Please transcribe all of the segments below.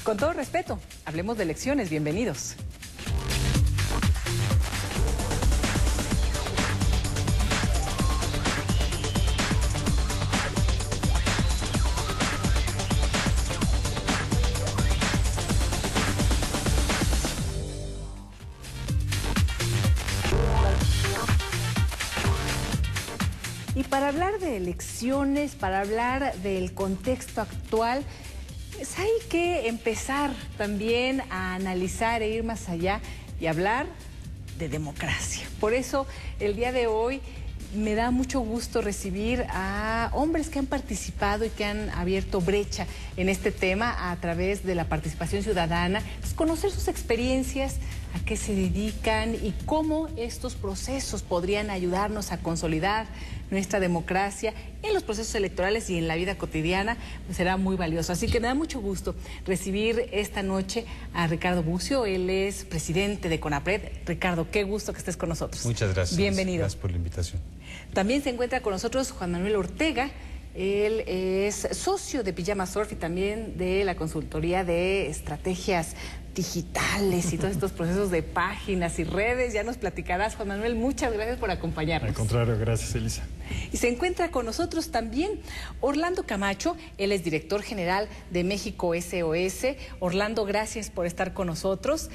Con todo respeto, hablemos de elecciones. Bienvenidos. Y para hablar de elecciones, para hablar del contexto actual, pues hay que empezar también a analizar e ir más allá y hablar de democracia. Por eso, el día de hoy me da mucho gusto recibir a hombres que han participado y que han abierto brecha en este tema a través de la participación ciudadana, pues conocer sus experiencias, a qué se dedican y cómo estos procesos podrían ayudarnos a consolidar nuestra democracia en los procesos electorales y en la vida cotidiana, pues será muy valioso. Así que me da mucho gusto recibir esta noche a Ricardo Bucio. Él es presidente de CONAPRED. Ricardo, qué gusto que estés con nosotros. Muchas gracias. Bienvenido. Gracias por la invitación. También se encuentra con nosotros Juan Manuel Ortega. Él es socio de Pijama Surf y también de la consultoría de estrategias digitales y todos estos procesos de páginas y redes. Ya nos platicarás, Juan Manuel. Muchas gracias por acompañarnos. Al contrario, gracias, Elisa. Y se encuentra con nosotros también Orlando Camacho. Él es director general de México SOS. Orlando, gracias por estar con nosotros.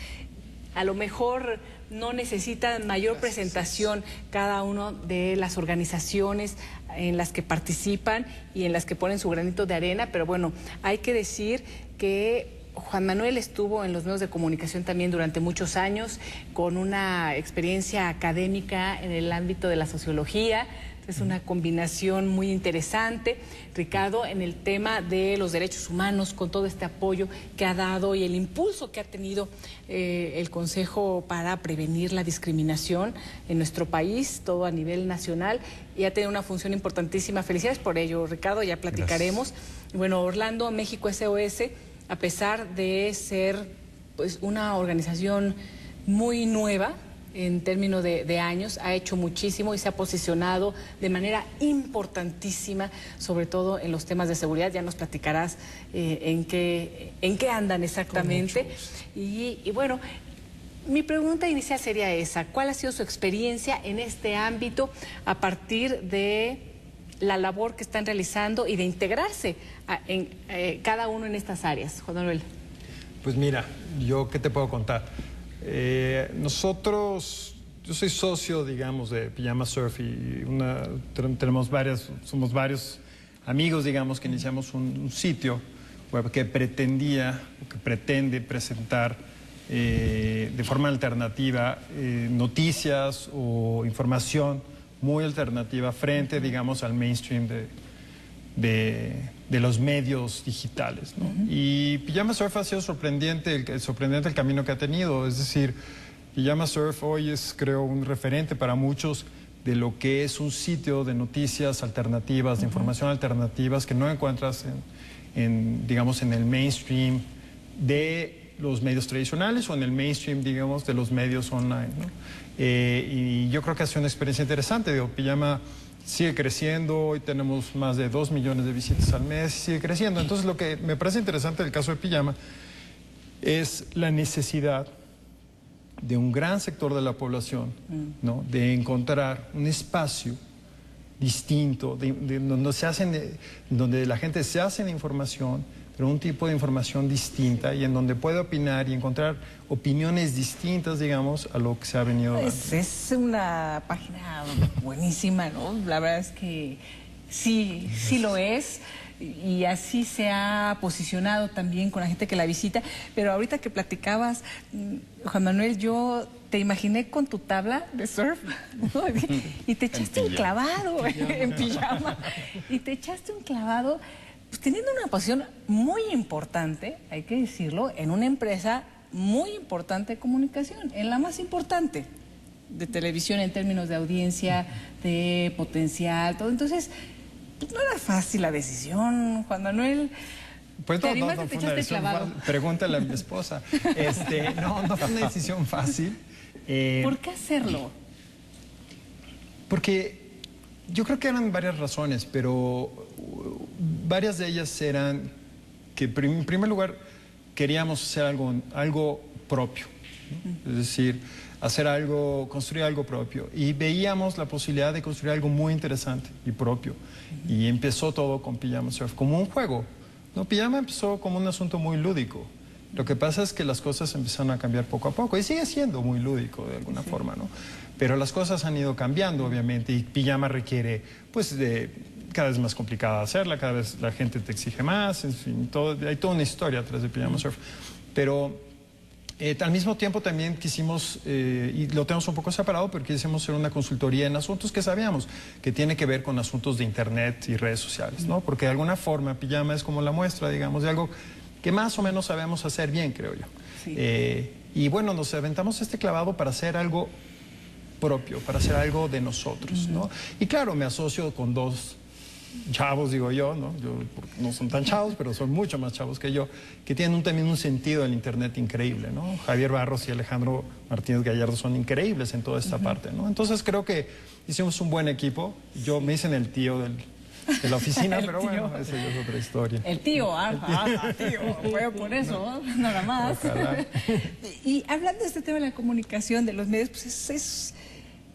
A lo mejor no necesitan mayor presentación cada uno de las organizaciones en las que participan y en las que ponen su granito de arena, pero bueno, hay que decir que Juan Manuel estuvo en los medios de comunicación también durante muchos años, con una experiencia académica en el ámbito de la sociología. Es una combinación muy interesante, Ricardo, en el tema de los derechos humanos, con todo este apoyo que ha dado y el impulso que ha tenido el Consejo para prevenir la discriminación en nuestro país, todo a nivel nacional, y ha tenido una función importantísima. Felicidades por ello, Ricardo, ya platicaremos. Gracias. Bueno, Orlando, México SOS, a pesar de ser pues una organización muy nueva en términos de años, ha hecho muchísimo y se ha posicionado de manera importantísima, sobre todo en los temas de seguridad. Ya nos platicarás en qué andan exactamente. Y bueno, mi pregunta inicial sería esa: ¿cuál ha sido su experiencia en este ámbito a partir de la labor que están realizando y de integrarse en cada uno en estas áreas? Juan Manuel. Pues mira, yo qué te puedo contar. Yo soy socio, digamos, de Pijama Surf y somos varios amigos, digamos, que iniciamos un sitio web que pretende presentar de forma alternativa noticias o información muy alternativa frente, digamos, al mainstream de los medios digitales, ¿no? Y Pijama Surf ha sido sorprendente el camino que ha tenido. Es decir, Pijama Surf hoy es, creo, un referente para muchos de lo que es un sitio de noticias alternativas, de información alternativas que no encuentras digamos, en el mainstream de los medios tradicionales o en el mainstream, digamos, de los medios online, ¿no? Y yo creo que ha sido una experiencia interesante. Digo, Pijama sigue creciendo, hoy tenemos más de 2 millones de visitas al mes, sigue creciendo. Entonces, lo que me parece interesante del caso de Pijama es la necesidad de un gran sector de la población, ¿no?, de encontrar un espacio distinto, donde la gente se hace de información, pero un tipo de información distinta y en donde puede opinar y encontrar opiniones distintas, digamos, a lo que se ha venido dando. Es una página buenísima, ¿no? La verdad es que sí lo es. Y así se ha posicionado también con la gente que la visita. Pero ahorita que platicabas, Juan Manuel, yo te imaginé con tu tabla de surf, ¿no? Y te echaste un clavado en pijama. Y te echaste un clavado, pues, teniendo una posición muy importante, hay que decirlo, en una empresa muy importante de comunicación, en la más importante de televisión en términos de audiencia, de potencial, todo. Entonces, pues no era fácil la decisión, Juan Manuel. Pues ¿Te animaste, te echaste clavado? Pregúntale a mi esposa. No fue una decisión fácil. ¿Por qué hacerlo? Porque yo creo que eran varias razones, pero varias de ellas eran que, en primer lugar, queríamos hacer algo propio, ¿no? Es decir, construir algo propio. Y veíamos la posibilidad de construir algo muy interesante y propio. Y empezó todo con Pijama Surf, como un juego. No, Pijama empezó como un asunto muy lúdico. Lo que pasa es que las cosas empezaron a cambiar poco a poco y sigue siendo muy lúdico de alguna forma, ¿no? Pero las cosas han ido cambiando, obviamente, y Pijama requiere, pues, cada vez más complicada hacerla, cada vez la gente te exige más, en fin, hay toda una historia atrás de Pijama Surf. Pero al mismo tiempo también quisimos, y lo tenemos un poco separado, pero quisimos hacer una consultoría en asuntos que sabíamos que tiene que ver con asuntos de internet y redes sociales, ¿no? Porque de alguna forma Pijama es como la muestra, digamos, de algo que más o menos sabemos hacer bien, creo yo. Sí. Y bueno, nos aventamos este clavado para hacer algo propio, para hacer algo de nosotros, ¿no? Y claro, me asocio con dos chavos, digo yo, ¿no? No son tan chavos, pero son mucho más chavos que yo, que tienen también un sentido del internet increíble, ¿no? Javier Barros y Alejandro Martínez Gallardo son increíbles en toda esta parte, ¿no? Entonces creo que hicimos un buen equipo. Yo me dicen el tío de la oficina, pero bueno, esa ya es otra historia. El tío, tío, fue por eso, no, nada más. Ojalá. Y hablando de este tema de la comunicación, de los medios, pues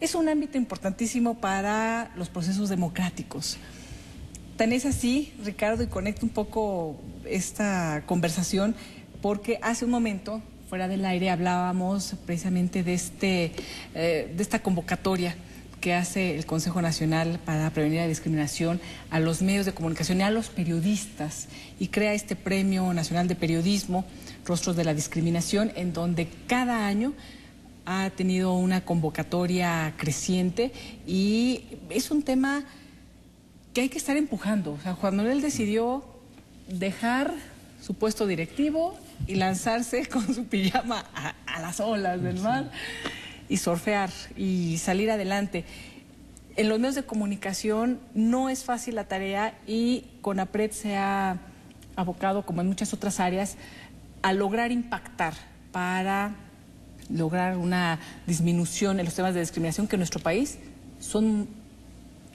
es un ámbito importantísimo para los procesos democráticos. Tan es así, Ricardo, y conecto un poco esta conversación, porque hace un momento, fuera del aire, hablábamos precisamente de esta convocatoria que hace el Consejo Nacional para Prevenir la Discriminación a los medios de comunicación y a los periodistas, y crea este Premio Nacional de Periodismo, Rostros de la Discriminación, en donde cada año ha tenido una convocatoria creciente, y es un tema que hay que estar empujando. O sea, Juan Manuel decidió dejar su puesto directivo y lanzarse con su pijama a las olas del mar y surfear y salir adelante. En los medios de comunicación no es fácil la tarea, y CONAPRED se ha abocado, como en muchas otras áreas, a lograr impactar para lograr una disminución en los temas de discriminación que en nuestro país son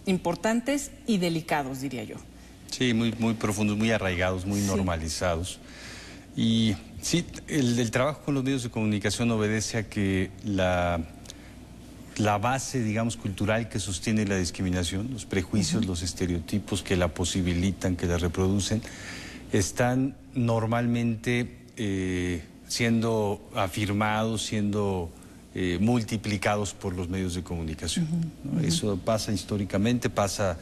importantes y delicados, diría yo. Sí, muy profundos, muy arraigados, muy normalizados. Y sí, el trabajo con los medios de comunicación obedece a que la base, digamos, cultural que sostiene la discriminación, los prejuicios, los estereotipos que la posibilitan, que la reproducen, están normalmente siendo afirmados, siendo multiplicados por los medios de comunicación, ¿no? Eso pasa históricamente, pasa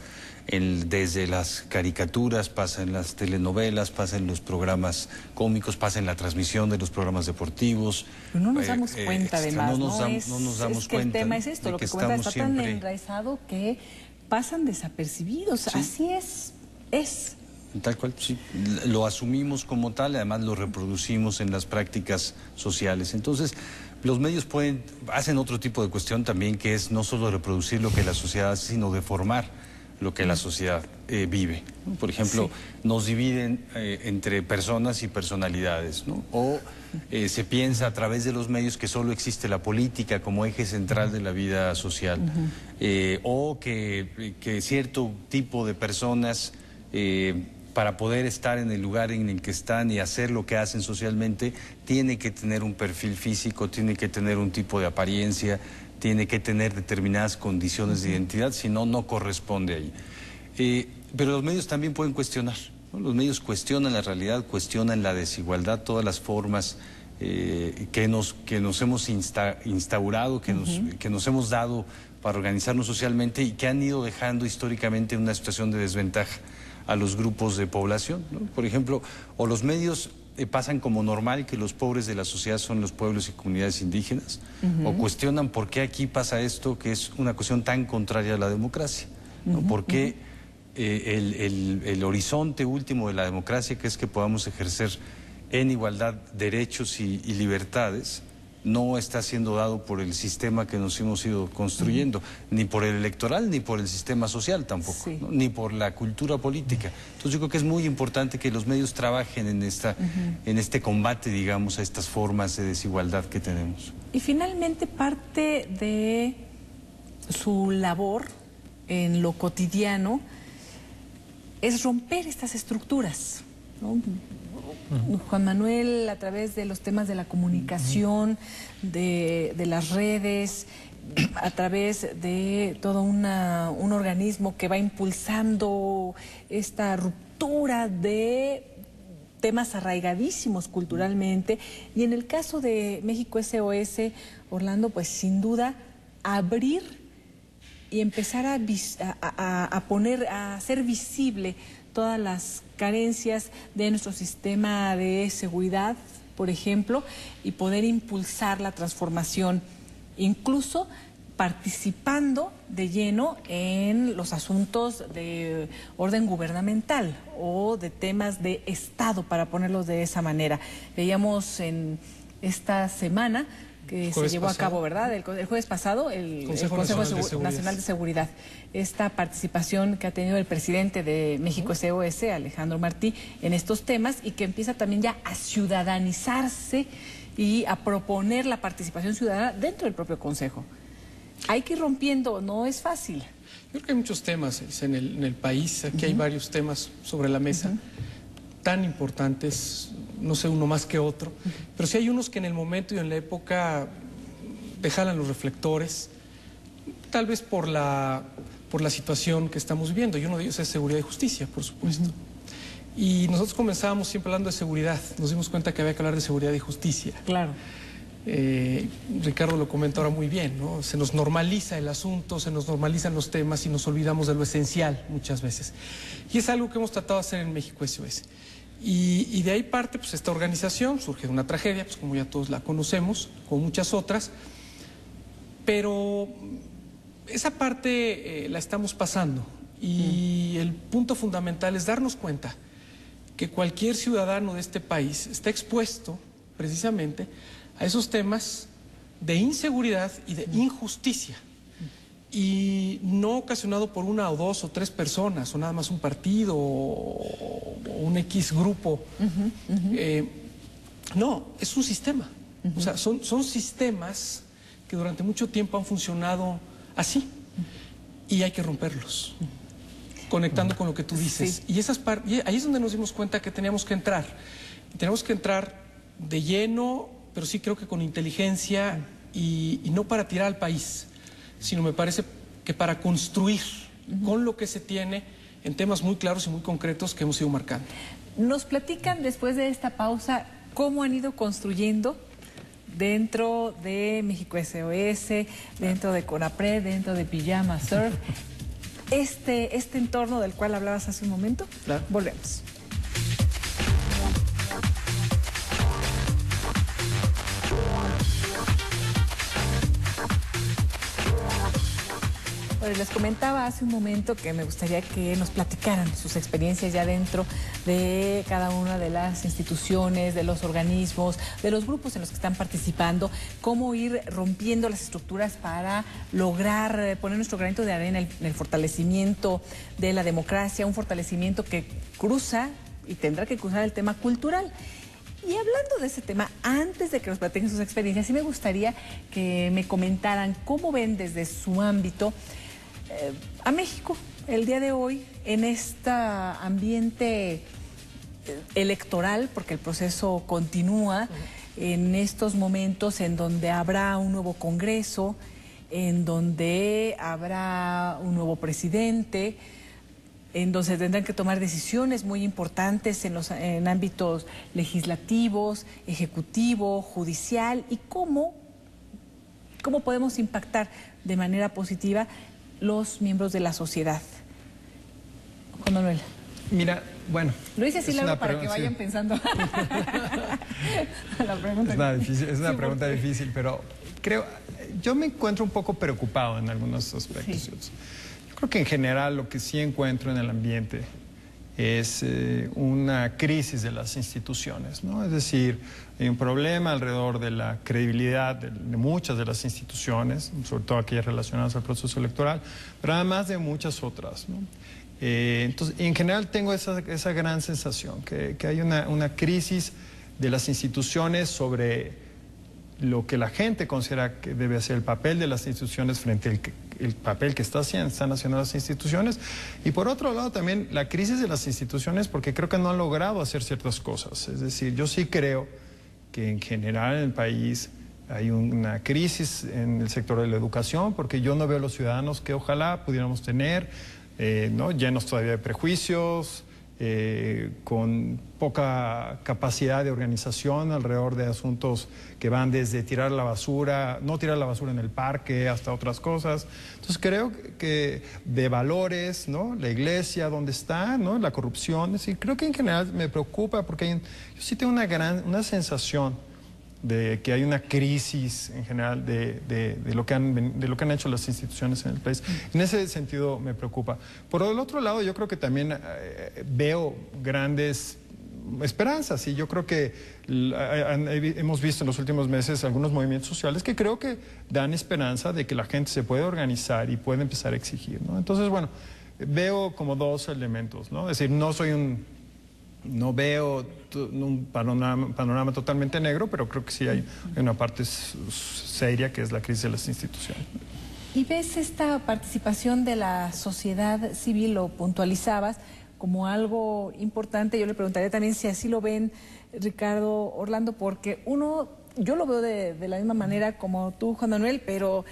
desde las caricaturas, pasa en las telenovelas, pasa en los programas cómicos, pasa en la transmisión de los programas deportivos. Pero no nos damos cuenta, además, no nos damos cuenta. El tema es esto, lo que comentas, está tan enraizado que pasan desapercibidos. Sí. Así es. Tal cual, sí. Lo asumimos como tal, además lo reproducimos en las prácticas sociales. Entonces, los medios hacen otro tipo de cuestión también, que es no solo reproducir lo que la sociedad hace, sino deformar lo que la sociedad vive. Por ejemplo, nos dividen entre personas y personalidades, ¿no? O se piensa a través de los medios que solo existe la política como eje central de la vida social, o que cierto tipo de personas, para poder estar en el lugar en el que están y hacer lo que hacen socialmente, tiene que tener un perfil físico, tiene que tener un tipo de apariencia, tiene que tener determinadas condiciones de identidad, si no, no corresponde ahí. Pero los medios también pueden cuestionar, ¿no? Los medios cuestionan la realidad, cuestionan la desigualdad, todas las formas que nos hemos instaurado, que nos hemos dado para organizarnos socialmente, y que han ido dejando históricamente una situación de desventaja a los grupos de población, ¿no? Por ejemplo, o los medios pasan como normal que los pobres de la sociedad son los pueblos y comunidades indígenas, o cuestionan por qué aquí pasa esto, que es una cuestión tan contraria a la democracia, ¿no? ¿Por qué el horizonte último de la democracia, que es que podamos ejercer en igualdad derechos y libertades, no está siendo dado por el sistema que nos hemos ido construyendo, ni por el electoral, ni por el sistema social tampoco, ¿no? Ni por la cultura política? Entonces yo creo que es muy importante que los medios trabajen en este combate, digamos, a estas formas de desigualdad que tenemos. Y finalmente, parte de su labor en lo cotidiano es romper estas estructuras. ¿no? Juan Manuel, a través de los temas de la comunicación, de las redes, a través de todo un organismo que va impulsando esta ruptura de temas arraigadísimos culturalmente. Y en el caso de México SOS, Orlando, pues sin duda abrir y empezar a poner, a hacer visible todas las carencias de nuestro sistema de seguridad, por ejemplo, y poder impulsar la transformación, incluso participando de lleno en los asuntos de orden gubernamental o de temas de Estado, para ponerlos de esa manera. Veíamos en esta semana que se llevó a cabo, ¿verdad? El jueves pasado, el Consejo Nacional de Seguridad. Esta participación que ha tenido el presidente de México SOS, Alejandro Martí, en estos temas, y que empieza también ya a ciudadanizarse y a proponer la participación ciudadana dentro del propio Consejo. Hay que ir rompiendo, no es fácil. Yo creo que hay muchos temas en el país, aquí hay varios temas sobre la mesa, tan importantes, no sé uno más que otro, pero sí hay unos que en el momento y en la época dejan los reflectores, tal vez por la situación que estamos viviendo, y uno de ellos es seguridad y justicia, por supuesto. Y nosotros comenzábamos siempre hablando de seguridad, nos dimos cuenta que había que hablar de seguridad y justicia. Claro. Ricardo lo comenta ahora muy bien, ¿no? Se nos normaliza el asunto, se nos normalizan los temas y nos olvidamos de lo esencial muchas veces. Y es algo que hemos tratado de hacer en México SOS. Y de ahí parte pues esta organización, surge de una tragedia, pues como ya todos la conocemos, como muchas otras, pero esa parte la estamos pasando, y el punto fundamental es darnos cuenta que cualquier ciudadano de este país está expuesto precisamente a esos temas de inseguridad y de injusticia, y no ocasionado por una o dos o tres personas, o nada más un partido o un X grupo. No, es un sistema. O sea, son sistemas que durante mucho tiempo han funcionado así, y hay que romperlos, conectando con lo que tú dices. Y ahí es donde nos dimos cuenta que teníamos que entrar. Tenemos que entrar de lleno, pero sí creo que con inteligencia, y no para tirar al país, sino me parece que para construir con lo que se tiene en temas muy claros y muy concretos que hemos ido marcando. Nos platican después de esta pausa cómo han ido construyendo dentro de México SOS, dentro de CONAPRED, dentro de Pijama Surf, este entorno del cual hablabas hace un momento. Claro. Volvemos. Les comentaba hace un momento que me gustaría que nos platicaran sus experiencias ya dentro de cada una de las instituciones, de los organismos, de los grupos en los que están participando, cómo ir rompiendo las estructuras para lograr poner nuestro granito de arena en el fortalecimiento de la democracia, un fortalecimiento que cruza y tendrá que cruzar el tema cultural. Y hablando de ese tema, antes de que nos platiquen sus experiencias, sí me gustaría que me comentaran cómo ven desde su ámbito a México el día de hoy en este ambiente electoral, porque el proceso continúa en estos momentos en donde habrá un nuevo Congreso, en donde habrá un nuevo presidente, en donde se tendrán que tomar decisiones muy importantes en ámbitos legislativos, ejecutivo, judicial, y cómo podemos impactar de manera positiva los miembros de la sociedad. Juan Manuel. Mira, bueno. Lo hice así largo para que vayan pensando. La pregunta es una pregunta difícil, pero yo me encuentro un poco preocupado en algunos aspectos. Sí. Yo creo que en general lo que sí encuentro en el ambiente es una crisis de las instituciones, ¿no? Es decir, hay un problema alrededor de la credibilidad de muchas de las instituciones, sobre todo aquellas relacionadas al proceso electoral, pero además de muchas otras, ¿no? Entonces, en general tengo esa gran sensación, que hay una crisis de las instituciones sobre lo que la gente considera que debe ser el papel de las instituciones frente el papel que están haciendo las instituciones. Y por otro lado también la crisis de las instituciones, porque creo que no han logrado hacer ciertas cosas. Es decir, yo sí creo que en general en el país hay una crisis en el sector de la educación, porque yo no veo a los ciudadanos que ojalá pudiéramos tener, ¿no? Llenos todavía de prejuicios, con poca capacidad de organización alrededor de asuntos que van desde tirar la basura, no tirar la basura en el parque, hasta otras cosas. Entonces creo que de valores, ¿no? La iglesia, ¿dónde está? ¿No? La corrupción, es decir, creo que en general me preocupa porque yo sí tengo una sensación de que hay una crisis en general de lo que han hecho las instituciones en el país. En ese sentido me preocupa. Por el otro lado, yo creo que también veo grandes esperanzas, y yo creo que hemos visto en los últimos meses algunos movimientos sociales que creo que dan esperanza de que la gente se puede organizar y puede empezar a exigir, ¿no? Entonces, bueno, veo como dos elementos, ¿no? Es decir, no veo un panorama totalmente negro, pero creo que sí hay una parte seria que es la crisis de las instituciones. ¿Y ves esta participación de la sociedad civil, lo puntualizabas, como algo importante? Yo le preguntaría también si así lo ven, Ricardo, Orlando, porque yo lo veo de la misma manera como tú, Juan Manuel, pero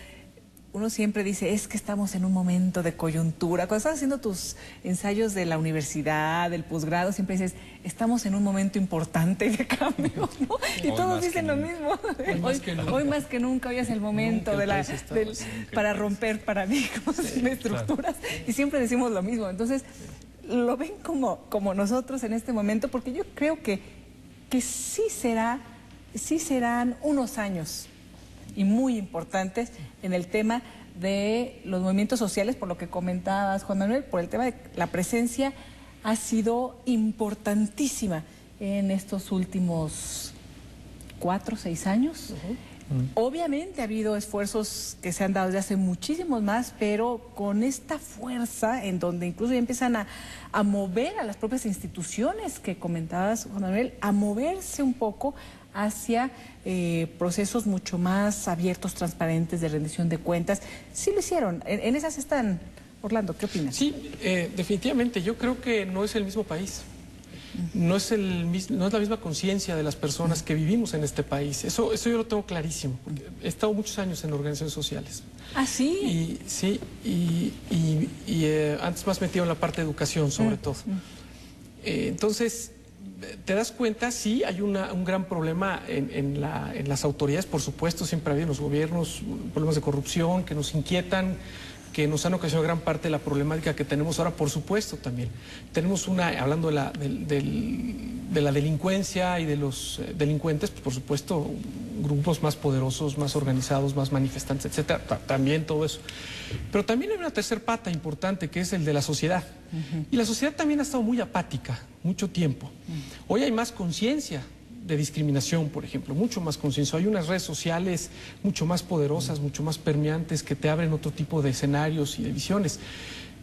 uno siempre dice, es que estamos en un momento de coyuntura. Cuando estás haciendo tus ensayos de la universidad, del posgrado, siempre dices, estamos en un momento importante de cambio, ¿no? Y todos dicen lo mismo. Hoy más que nunca, hoy es el momento para romper paradigmas y estructuras. Y siempre decimos lo mismo. Entonces, lo ven como nosotros en este momento, porque yo creo que sí serán unos años y muy importantes en el tema de los movimientos sociales, por lo que comentabas, Juan Manuel, por el tema de la presencia ha sido importantísima en estos últimos 4 o 6 años. Obviamente ha habido esfuerzos que se han dado desde hace muchísimos más, pero con esta fuerza en donde incluso ya empiezan a mover a las propias instituciones que comentabas, Juan Manuel, a moverse un poco hacia procesos mucho más abiertos, transparentes, de rendición de cuentas. Sí lo hicieron, en esas están. Orlando, ¿qué opinas? Sí, definitivamente, yo creo que no es el mismo país. No es la misma conciencia de las personas que vivimos en este país. Eso yo lo tengo clarísimo, porque he estado muchos años en organizaciones sociales. ¿Ah, sí? Antes más metido en la parte de educación, sobre todo. Entonces, te das cuenta, sí, hay un gran problema en las autoridades, por supuesto, siempre ha habido en los gobiernos problemas de corrupción que nos inquietan, que nos han ocasionado gran parte de la problemática que tenemos ahora, por supuesto, también. Tenemos hablando de la delincuencia y de los delincuentes, pues, por supuesto, grupos más poderosos, más organizados, más manifestantes, etcétera, también todo eso. Pero también hay una tercera pata importante, que es el de la sociedad. Y la sociedad también ha estado muy apática, mucho tiempo. Hoy hay más conciencia de discriminación, por ejemplo, mucho más conciencia. Hay unas redes sociales mucho más poderosas, mucho más permeantes, que te abren otro tipo de escenarios y de visiones.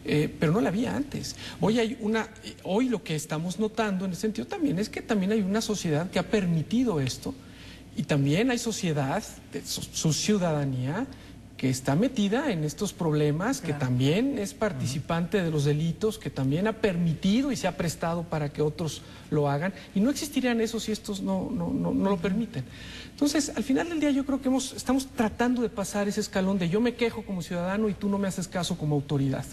Pero no la había antes. Hoy lo que estamos notando en ese sentido también es que también hay una sociedad que ha permitido esto, y también hay sociedad, su ciudadanía, que está metida en estos problemas, que también es participante de los delitos, que también ha permitido y se ha prestado para que otros lo hagan, y no existirían eso si estos no lo permiten. Entonces, al final del día yo creo que estamos tratando de pasar ese escalón de yo me quejo como ciudadano y tú no me haces caso como autoridad.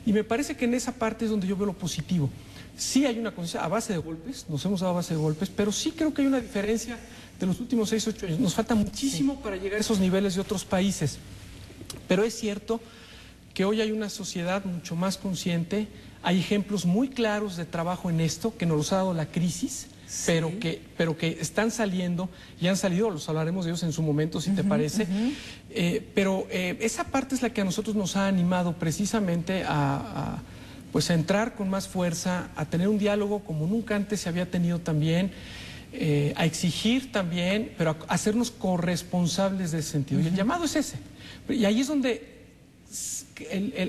Y me parece que en esa parte es donde yo veo lo positivo. Sí hay una conciencia a base de golpes, nos hemos dado a base de golpes, pero sí creo que hay una diferencia de los últimos 6 o 8 años. Nos falta muchísimo para llegar a esos niveles de otros países. Pero es cierto que hoy hay una sociedad mucho más consciente, hay ejemplos muy claros de trabajo en esto, que nos ha dado la crisis, pero que están saliendo, y han salido, los hablaremos de ellos en su momento, si te parece, pero esa parte es la que a nosotros nos ha animado precisamente a entrar con más fuerza, a tener un diálogo como nunca antes se había tenido también, a exigir también, pero a hacernos corresponsables de ese sentido. Y el llamado es ese. Y ahí es donde,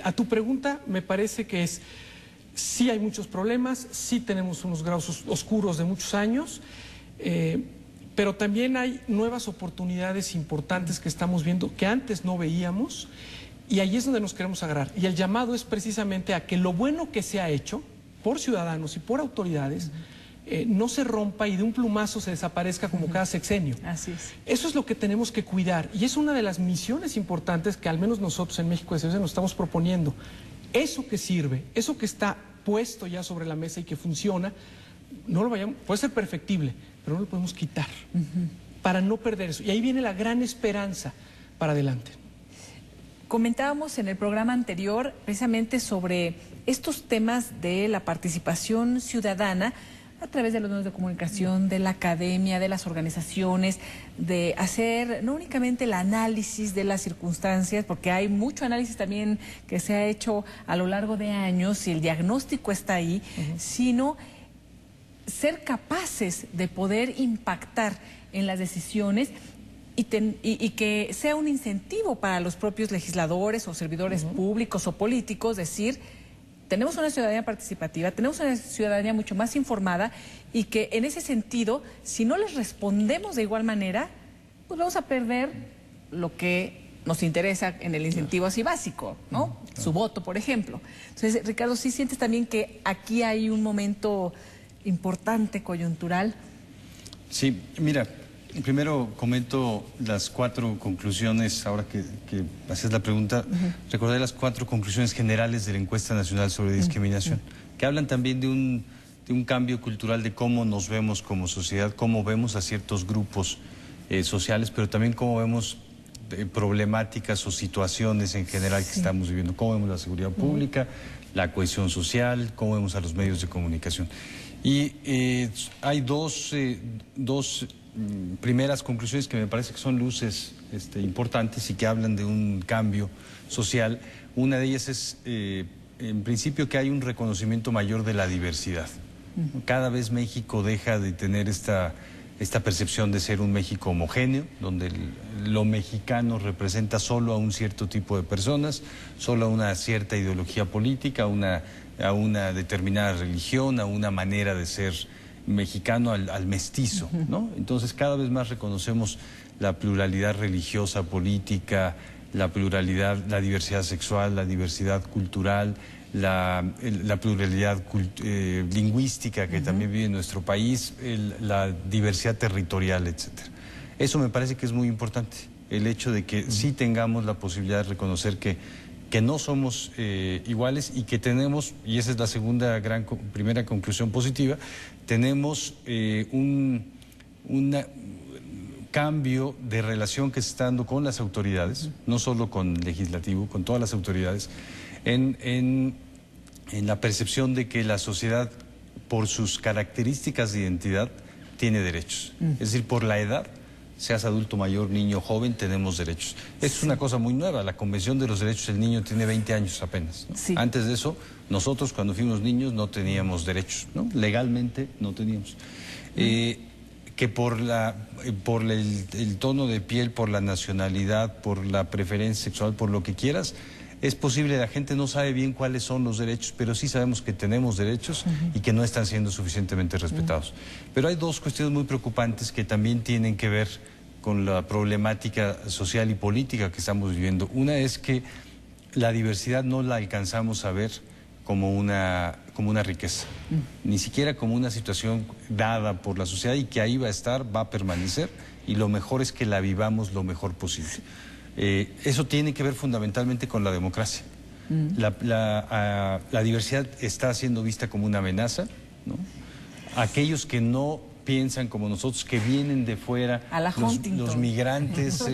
a tu pregunta, me parece que sí hay muchos problemas, sí tenemos unos grados oscuros de muchos años, pero también hay nuevas oportunidades importantes que estamos viendo, que antes no veíamos, Y ahí es donde nos queremos agarrar. Y el llamado es precisamente a que lo bueno que se ha hecho por ciudadanos y por autoridades no se rompa y de un plumazo se desaparezca como cada sexenio. Así es. Eso es lo que tenemos que cuidar y es una de las misiones importantes que al menos nosotros en México SOS nos estamos proponiendo. Eso que sirve, eso que está puesto ya sobre la mesa y que funciona, no lo vayamos, puede ser perfectible, pero no lo podemos quitar para no perder eso. Y ahí viene la gran esperanza para adelante. Comentábamos en el programa anterior precisamente sobre estos temas de la participación ciudadana a través de los medios de comunicación, de la academia, de las organizaciones, de hacer no únicamente el análisis de las circunstancias, porque hay mucho análisis también que se ha hecho a lo largo de años y el diagnóstico está ahí, sino ser capaces de poder impactar en las decisiones y que sea un incentivo para los propios legisladores o servidores públicos o políticos, decir, tenemos una ciudadanía participativa, tenemos una ciudadanía mucho más informada y que en ese sentido, si no les respondemos de igual manera, pues vamos a perder lo que nos interesa en el incentivo así básico, ¿no? Su voto, por ejemplo. Entonces, Ricardo, ¿sí sientes también que aquí hay un momento importante, coyuntural? Sí, mira, primero comento las 4 conclusiones, ahora que haces la pregunta, recordé las 4 conclusiones generales de la Encuesta Nacional sobre Discriminación, que hablan también de un cambio cultural de cómo nos vemos como sociedad, cómo vemos a ciertos grupos sociales, pero también cómo vemos problemáticas o situaciones en general que estamos viviendo, cómo vemos la seguridad pública, la cohesión social, cómo vemos a los medios de comunicación. Y hay dos primeras conclusiones que me parece que son luces importantes y que hablan de un cambio social. Una de ellas es, en principio, que hay un reconocimiento mayor de la diversidad. Cada vez México deja de tener esta percepción de ser un México homogéneo, donde lo mexicano representa solo a un cierto tipo de personas, solo a una cierta ideología política, a una determinada religión, a una manera de ser mexicano, al mestizo, ¿no? Entonces cada vez más reconocemos la pluralidad religiosa, política, la pluralidad, la diversidad sexual, la diversidad cultural, la pluralidad lingüística que también vive en nuestro país, la diversidad territorial, etcétera. Eso me parece que es muy importante, el hecho de que sí tengamos la posibilidad de reconocer que no somos iguales y que tenemos, y esa es la primera conclusión positiva, tenemos un cambio de relación que se está dando con las autoridades, no solo con el legislativo, con todas las autoridades, en la percepción de que la sociedad, por sus características de identidad, tiene derechos. Es decir, por la edad, seas adulto mayor, niño, joven, tenemos derechos. Esto es una cosa muy nueva. La Convención de los Derechos del Niño tiene 20 años apenas, ¿no? Sí. Antes de eso, nosotros cuando fuimos niños no teníamos derechos, ¿no? Legalmente no teníamos. Que por el tono de piel, por la nacionalidad, por la preferencia sexual, por lo que quieras, es posible, la gente no sabe bien cuáles son los derechos, pero sí sabemos que tenemos derechos y que no están siendo suficientemente respetados. Pero hay 2 cuestiones muy preocupantes que también tienen que ver con la problemática social y política que estamos viviendo. Una es que la diversidad no la alcanzamos a ver como una riqueza, ni siquiera como una situación dada por la sociedad y que ahí va a estar, va a permanecer, y lo mejor es que la vivamos lo mejor posible. Eso tiene que ver fundamentalmente con la democracia. La diversidad está siendo vista como una amenaza, ¿no? Aquellos que no piensan como nosotros, que vienen de fuera, los migrantes,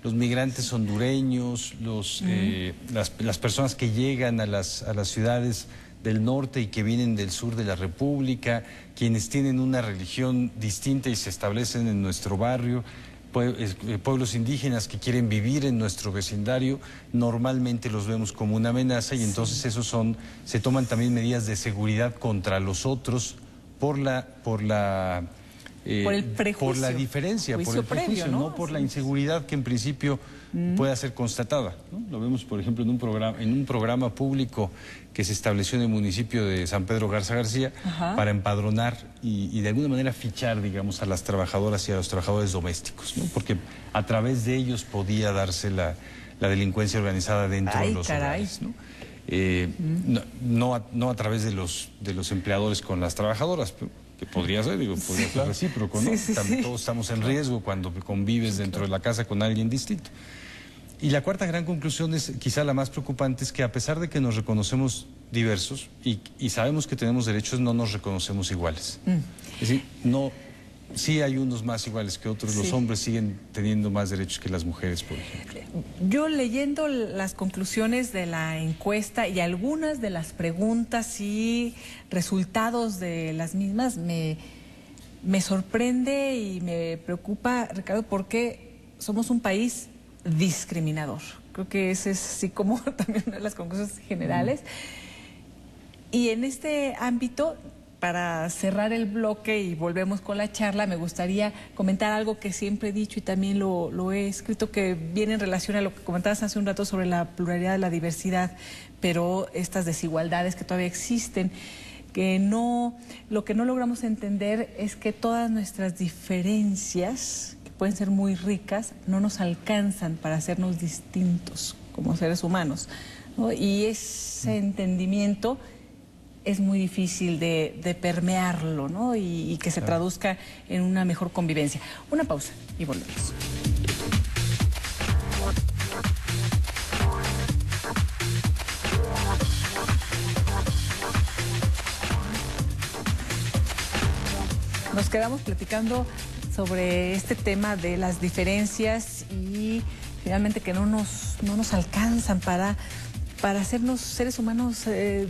los migrantes hondureños, las personas que llegan a las ciudades del norte y que vienen del sur de la República, quienes tienen una religión distinta y se establecen en nuestro barrio, pueblos indígenas que quieren vivir en nuestro vecindario, normalmente los vemos como una amenaza y entonces se toman también medidas de seguridad contra los otros por el prejuicio, por la diferencia, por el prejuicio, previo, ¿no? Por la inseguridad que en principio pueda ser constatada, ¿no? Lo vemos, por ejemplo, en un programa público que se estableció en el municipio de San Pedro Garza García para empadronar y de alguna manera fichar, digamos, a las trabajadoras y a los trabajadores domésticos, ¿no? Porque a través de ellos podía darse la la delincuencia organizada dentro de los hogares, ¿no? No a través de los empleadores con las trabajadoras, que podría ser, podría ser recíproco, ¿no? Sí. Todos estamos en riesgo cuando convives dentro de la casa con alguien distinto. Y la cuarta gran conclusión es quizá la más preocupante, es que a pesar de que nos reconocemos diversos y sabemos que tenemos derechos, no nos reconocemos iguales. Es decir, sí hay unos más iguales que otros, los hombres siguen teniendo más derechos que las mujeres, por ejemplo. Yo leyendo las conclusiones de la encuesta y algunas de las preguntas y resultados de las mismas, me sorprende y me preocupa, Ricardo, porque somos un país discriminador. Creo que ese es así como también una de las conclusiones generales. Y en este ámbito, para cerrar el bloque y volvemos con la charla, me gustaría comentar algo que siempre he dicho y también lo he escrito, que viene en relación a lo que comentabas hace un rato sobre la pluralidad, la diversidad, pero estas desigualdades que todavía existen, lo que no logramos entender es que todas nuestras diferencias, que pueden ser muy ricas, no nos alcanzan para hacernos distintos como seres humanos, ¿no? Y ese entendimiento es muy difícil de permearlo, ¿no? Y que se traduzca en una mejor convivencia. Una pausa y volvemos. Nos quedamos platicando sobre este tema de las diferencias y finalmente que no nos alcanzan para hacernos seres humanos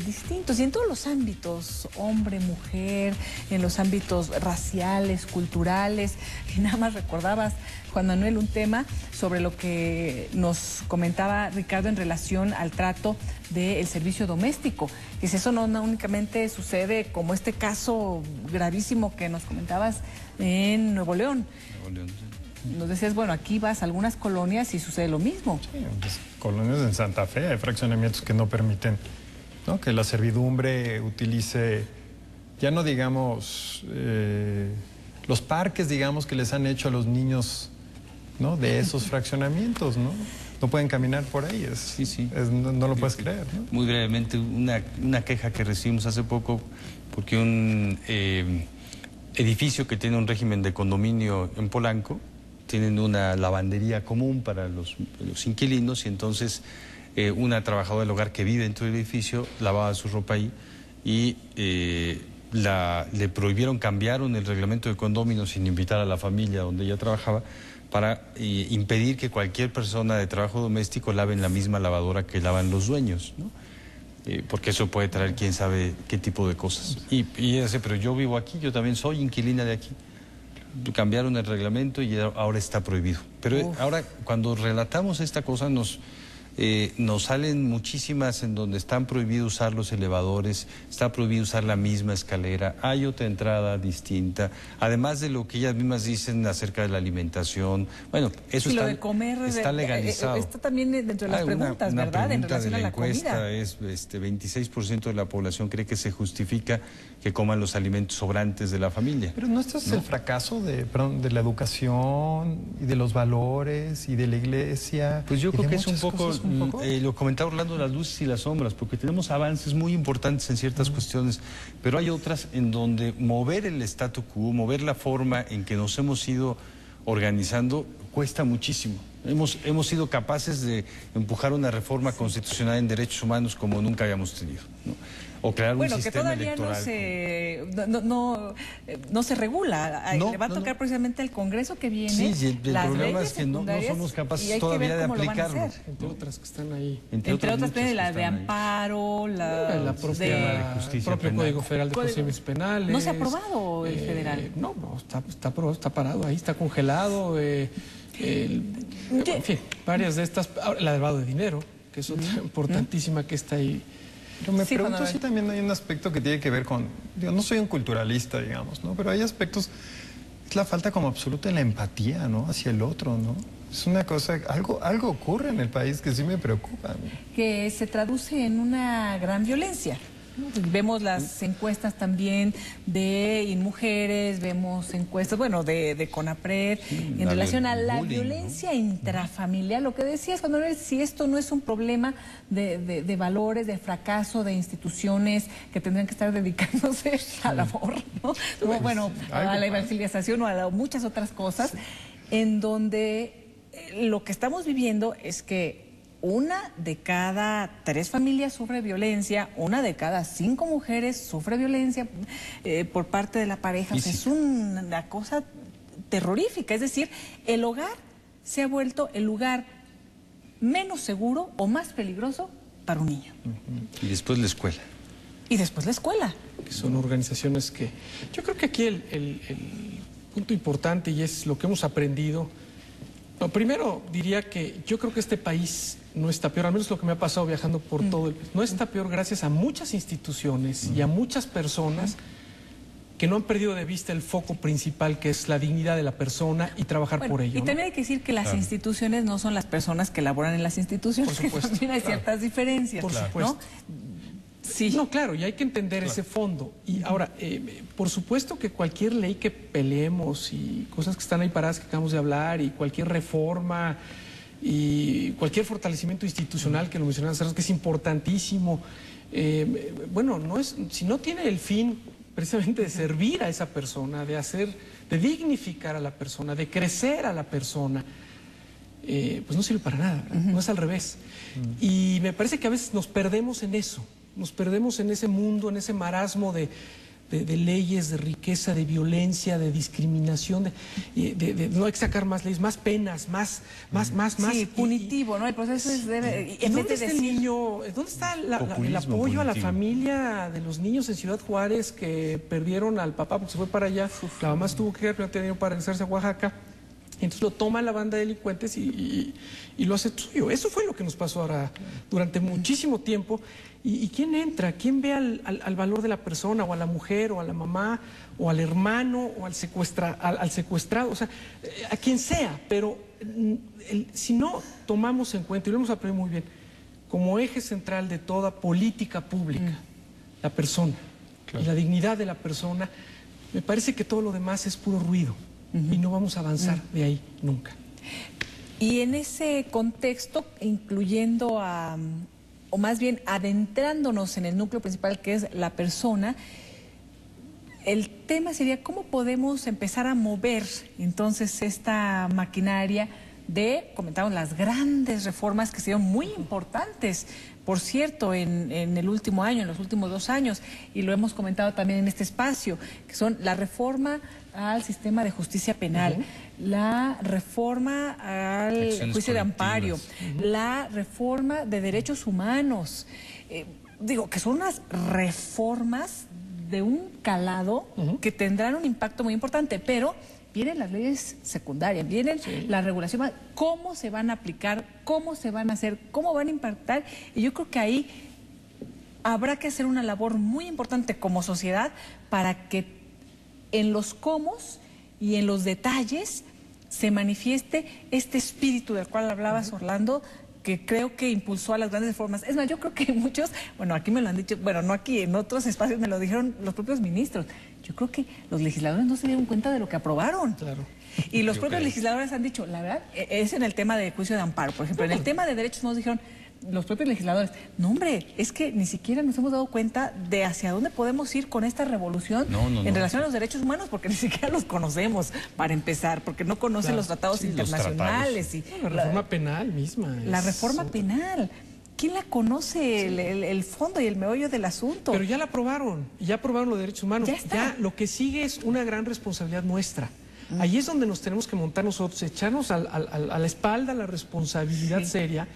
distintos, y en todos los ámbitos, hombre, mujer, en los ámbitos raciales, culturales. Y nada más recordabas, Juan Manuel, un tema sobre lo que nos comentaba Ricardo en relación al trato del servicio doméstico. Y si eso no únicamente sucede como este caso gravísimo que nos comentabas en Nuevo León. Nos decías, bueno, aquí vas a algunas colonias y sucede lo mismo. Sí, pues, colonias en Santa Fe hay fraccionamientos que no permiten, ¿no?, que la servidumbre utilice, ya no digamos, los parques, digamos, que les han hecho a los niños, ¿no?, de esos fraccionamientos, ¿no? No pueden caminar por ahí, no lo puedes creer, ¿no? Muy brevemente, una queja que recibimos hace poco, porque un edificio que tiene un régimen de condominio en Polanco, tienen una lavandería común para los inquilinos, y entonces una trabajadora del hogar que vive dentro del edificio lavaba su ropa ahí y le prohibieron, cambiaron el reglamento de condominio sin invitar a la familia donde ella trabajaba, para impedir que cualquier persona de trabajo doméstico lave en la misma lavadora que lavan los dueños, ¿no? Porque eso puede traer quién sabe qué tipo de cosas. Y ella dice, pero yo vivo aquí, yo también soy inquilina de aquí. Cambiaron el reglamento y ahora está prohibido. Pero ahora, cuando relatamos esta cosa, nos salen muchísimas en donde están prohibidos usar los elevadores, está prohibido usar la misma escalera, hay otra entrada distinta, además de lo que ellas mismas dicen acerca de la alimentación. Bueno, eso lo de comer está legalizado. Está también dentro de las preguntas, una ¿verdad? En relación de a la encuesta comida. Es 26% de la población cree que se justifica que coman los alimentos sobrantes de la familia. Pero ¿no es el fracaso de la educación y de los valores y de la iglesia? Pues yo creo que es un poco, poco. Lo comentaba Orlando, las luces y las sombras, porque tenemos avances muy importantes en ciertas cuestiones, pero hay otras en donde mover el statu quo, mover la forma en que nos hemos ido organizando, cuesta muchísimo. Hemos sido capaces de empujar una reforma constitucional en derechos humanos como nunca habíamos tenido, ¿no? O crear un sistema electoral. No se regula. Le va a tocar precisamente al Congreso que viene. Sí, el problema es que no somos capaces todavía de aplicarlo. Entre otras que están ahí. Entre otras, la de amparo, la propia justicia propio penal. Código Federal de Procedimientos Penales. ¿No se ha aprobado el federal? No, está aprobado, está parado ahí, está congelado. En fin, varias de estas. Ahora, la de lavado de dinero, que es otra importantísima que está ahí. Pero me pregunto si también hay un aspecto que tiene que ver con, no soy un culturalista, digamos, ¿no? Pero hay aspectos, es la falta como absoluta de la empatía, ¿no?, hacia el otro, ¿no? Es una cosa, algo ocurre en el país que sí me preocupa, ¿no? Que se traduce en una gran violencia, Vemos las encuestas también de InMujeres, vemos encuestas, bueno, de CONAPRED, en relación a la violencia intrafamiliar. Lo que decías, Juan Manuel, si esto no es un problema de valores, de fracaso, de instituciones que tendrían que estar dedicándose al amor, ¿no? Bueno, a la evangelización o a muchas otras cosas, en donde lo que estamos viviendo es que 1 de cada 3 familias sufre violencia, 1 de cada 5 mujeres sufre violencia por parte de la pareja. O sea, es una cosa terrorífica. Es decir, el hogar se ha vuelto el lugar menos seguro o más peligroso para un niño. Y después la escuela. Y después la escuela. Que son organizaciones que... Yo creo que aquí el punto importante, y es lo que hemos aprendido... No, primero diría que yo creo que este país no está peor, al menos lo que me ha pasado viajando por todo el país, no está peor gracias a muchas instituciones y a muchas personas que no han perdido de vista el foco principal, que es la dignidad de la persona y trabajar por ello. Y también hay que decir que las instituciones no son las personas que laboran en las instituciones. Por supuesto. También hay ciertas diferencias. Por supuesto. ¿No? Sí. No, claro, y hay que entender ese fondo. Y ahora, por supuesto que cualquier ley que peleemos y cosas que están ahí paradas que acabamos de hablar y cualquier reforma y cualquier fortalecimiento institucional que lo mencionaban, que es importantísimo, bueno, si no tiene el fin precisamente de servir a esa persona, de dignificar a la persona, de crecer a la persona, pues no sirve para nada, no es al revés. Y me parece que a veces nos perdemos en eso. Nos perdemos en ese mundo, en ese marasmo de leyes, de riqueza, de violencia, de discriminación, no hay que sacar más leyes, más penas, más. Sí, punitivo, ¿no? El proceso es ¿Dónde está el niño? ¿Dónde está el apoyo a la familia de los niños en Ciudad Juárez que perdieron al papá porque se fue para allá? La mamá tuvo que quedar dinero para regresarse a Oaxaca. Entonces lo toma la banda de delincuentes y lo hace suyo. Eso fue lo que nos pasó ahora durante muchísimo tiempo. ¿Y quién entra? ¿Quién ve al valor de la persona, o a la mujer, o a la mamá, o al hermano, o al secuestrado? O sea, a quien sea. Pero si no tomamos en cuenta, y lo hemos aprendido muy bien, como eje central de toda política pública, la persona, y la dignidad de la persona, me parece que todo lo demás es puro ruido. Y no vamos a avanzar de ahí nunca. Y en ese contexto, incluyendo o más bien adentrándonos en el núcleo principal, que es la persona, el tema sería cómo podemos empezar a mover entonces esta maquinaria comentamos, las grandes reformas que se dieron muy importantes, por cierto, en el último año, en los últimos 2 años, y lo hemos comentado también en este espacio, que son la reforma al sistema de justicia penal, la reforma al juicio de amparo, la reforma de derechos humanos, que son unas reformas de un calado que tendrán un impacto muy importante, pero vienen las leyes secundarias, vienen la regulación, cómo se van a aplicar, cómo se van a hacer, cómo van a impactar, y yo creo que ahí habrá que hacer una labor muy importante como sociedad para que en los cómo y en los detalles se manifieste este espíritu del cual hablabas, Orlando, que creo que impulsó a las grandes reformas. Es más, yo creo que muchos, bueno, aquí me lo han dicho, bueno, no aquí, en otros espacios me lo dijeron los propios ministros. Yo creo que los legisladores no se dieron cuenta de lo que aprobaron. Claro. Y los propios legisladores han dicho, la verdad, es en el tema de juicio de amparo, por ejemplo, en el tema de derechos nos dijeron los propios legisladores, no hombre, es que ni siquiera nos hemos dado cuenta de hacia dónde podemos ir con esta revolución en relación a los derechos humanos, porque ni siquiera los conocemos, para empezar, porque no conocen los tratados internacionales. La reforma penal misma. La reforma penal. ¿Quién la conoce? El fondo y el meollo del asunto. Pero ya la aprobaron, ya aprobaron los derechos humanos. Ya lo que sigue es una gran responsabilidad nuestra. Ahí es donde nos tenemos que montar nosotros, echarnos a la espalda la responsabilidad seria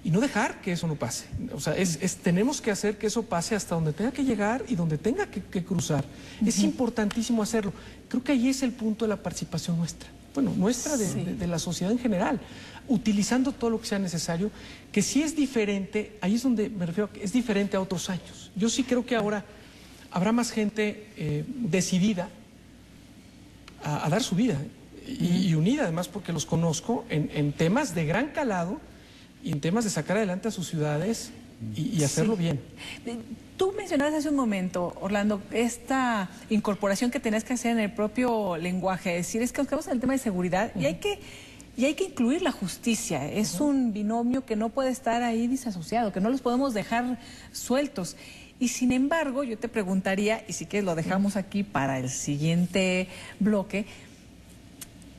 y no dejar que eso no pase. O sea, tenemos que hacer que eso pase hasta donde tenga que llegar y donde tenga que cruzar. Es importantísimo hacerlo. Creo que ahí es el punto de la participación nuestra. Bueno, nuestra de la sociedad en general, utilizando todo lo que sea necesario, que sí es diferente, ahí es donde me refiero, es diferente a otros años. Yo sí creo que ahora habrá más gente decidida a dar su vida y unida, además, porque los conozco en temas de gran calado y en temas de sacar adelante a sus ciudades y hacerlo bien. Tú mencionabas hace un momento, Orlando, esta incorporación que tenés que hacer en el propio lenguaje, es decir, es que nos quedamos en el tema de seguridad y hay que incluir la justicia. Es un binomio que no puede estar ahí disasociado, que no los podemos dejar sueltos. Y sin embargo, yo te preguntaría, y si quieres lo dejamos aquí para el siguiente bloque,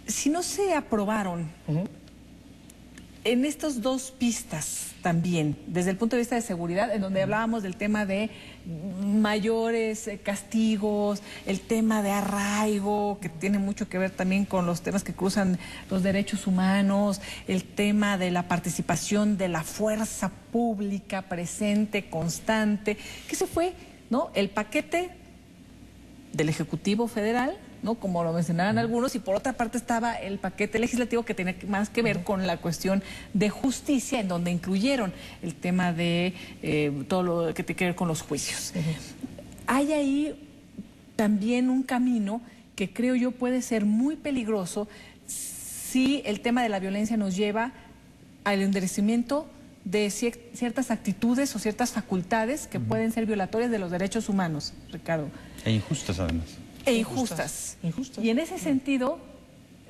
si no se aprobaron en estas dos pistas también, desde el punto de vista de seguridad, en donde hablábamos del tema de mayores castigos, el tema de arraigo, que tiene mucho que ver también con los temas que cruzan los derechos humanos, el tema de la participación de la fuerza pública presente, constante, que se fue, ¿no? El paquete del Ejecutivo Federal, ¿no? Como lo mencionaban algunos, y por otra parte estaba el paquete legislativo que tenía más que ver con la cuestión de justicia, en donde incluyeron el tema de todo lo que tiene que ver con los juicios. Hay ahí también un camino que creo yo puede ser muy peligroso si el tema de la violencia nos lleva al endurecimiento de ciertas actitudes o ciertas facultades que pueden ser violatorias de los derechos humanos, Ricardo. E injustas, además. E injustas. Y en ese sentido,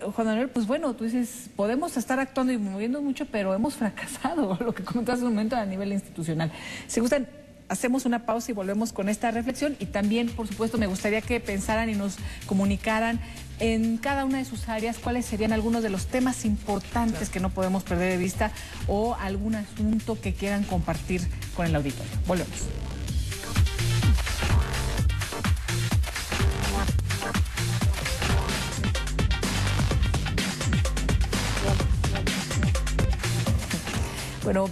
Juan Manuel, pues bueno, tú dices, podemos estar actuando y moviendo mucho, pero hemos fracasado, lo que comentaste hace un momento a nivel institucional. Si gustan, hacemos una pausa y volvemos con esta reflexión, y también, por supuesto, me gustaría que pensaran y nos comunicaran en cada una de sus áreas cuáles serían algunos de los temas importantes que no podemos perder de vista, o algún asunto que quieran compartir con el auditorio. Volvemos. Bueno,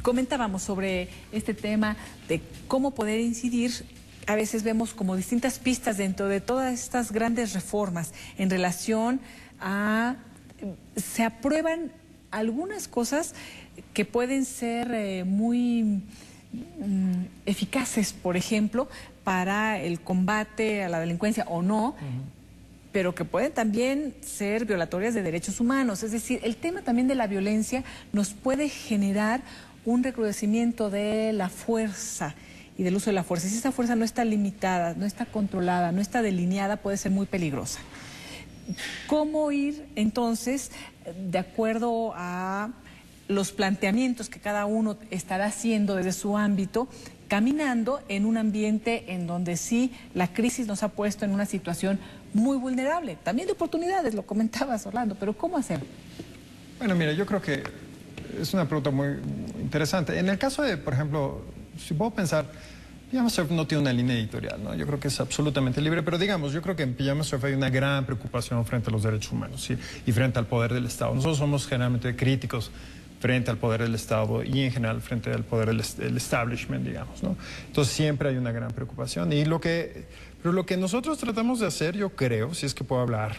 comentábamos sobre este tema de cómo poder incidir. A veces vemos como distintas pistas dentro de todas estas grandes reformas en relación a... Se aprueban algunas cosas que pueden ser muy eficaces, por ejemplo, para el combate a la delincuencia o no, pero que pueden también ser violatorias de derechos humanos. Es decir, el tema también de la violencia nos puede generar un recrudecimiento de la fuerza y del uso de la fuerza. Si esa fuerza no está limitada, no está controlada, no está delineada, puede ser muy peligrosa. ¿Cómo ir entonces, de acuerdo a los planteamientos que cada uno estará haciendo desde su ámbito, caminando en un ambiente en donde sí la crisis nos ha puesto en una situación muy vulnerable, también de oportunidades, lo comentabas, Orlando, pero ¿cómo hacer? Bueno, mira, yo creo que es una pregunta muy interesante. En el caso de, por ejemplo, si puedo pensar, Pijama Surf no tiene una línea editorial, ¿no? Yo creo que es absolutamente libre, pero digamos, yo creo que en Pijama Surf hay una gran preocupación frente a los derechos humanos, ¿sí? Y frente al poder del Estado. Nosotros somos generalmente críticos frente al poder del Estado y en general frente al poder del establishment, digamos, ¿no? Entonces siempre hay una gran preocupación. Pero lo que nosotros tratamos de hacer, yo creo, si es que puedo hablar